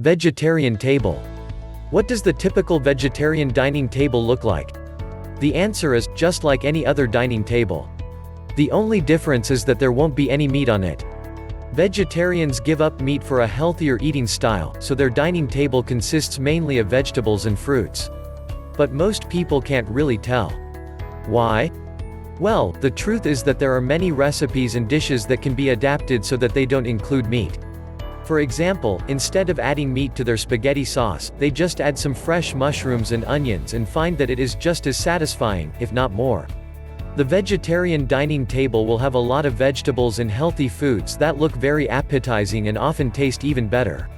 Vegetarian table. What does the typical vegetarian dining table look like? The answer is, just like any other dining table. The only difference is that there won't be any meat on it. Vegetarians give up meat for a healthier eating style, so their dining table consists mainly of vegetables and fruits. But most people can't really tell. Why? Well, the truth is that there are many recipes and dishes that can be adapted so that they don't include meat. For example, instead of adding meat to their spaghetti sauce, they just add some fresh mushrooms and onions and find that it is just as satisfying, if not more. The vegetarian dining table will have a lot of vegetables and healthy foods that look very appetizing and often taste even better.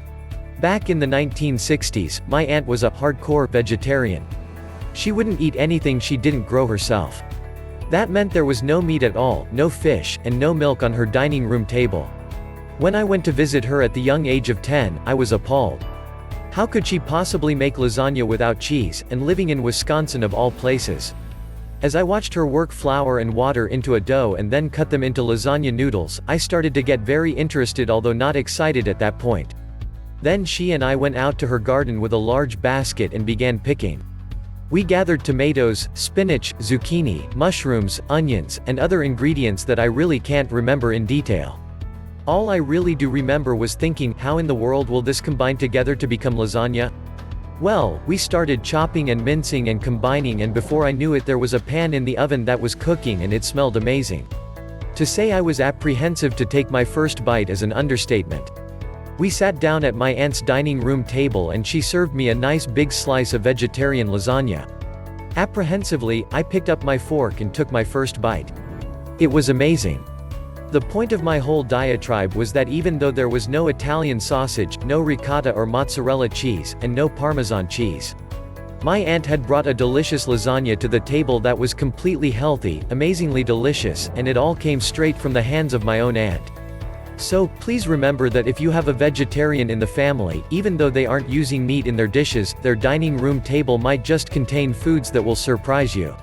Back in the 1960s, my aunt was a hardcore vegetarian. She wouldn't eat anything she didn't grow herself. That meant there was no meat at all, no fish, and no milk on her dining room table. When I went to visit her at the young age of 10, I was appalled. How could she possibly make lasagna without cheese, and living in Wisconsin of all places? As I watched her work flour and water into a dough and then cut them into lasagna noodles, I started to get very interested, although not excited at that point. Then she and I went out to her garden with a large basket and began picking. We gathered tomatoes, spinach, zucchini, mushrooms, onions, and other ingredients that I really can't remember in detail. All I really do remember was thinking, how in the world will this combine together to become lasagna? Well, we started chopping and mincing and combining, and before I knew it there was a pan in the oven that was cooking and it smelled amazing. To say I was apprehensive to take my first bite is an understatement. We sat down at my aunt's dining room table and she served me a nice big slice of vegetarian lasagna. Apprehensively, I picked up my fork and took my first bite. It was amazing. The point of my whole diatribe was that even though there was no Italian sausage, no ricotta or mozzarella cheese, and no Parmesan cheese, my aunt had brought a delicious lasagna to the table that was completely healthy, amazingly delicious, and it all came straight from the hands of my own aunt. So, please remember that if you have a vegetarian in the family, even though they aren't using meat in their dishes, their dining room table might just contain foods that will surprise you.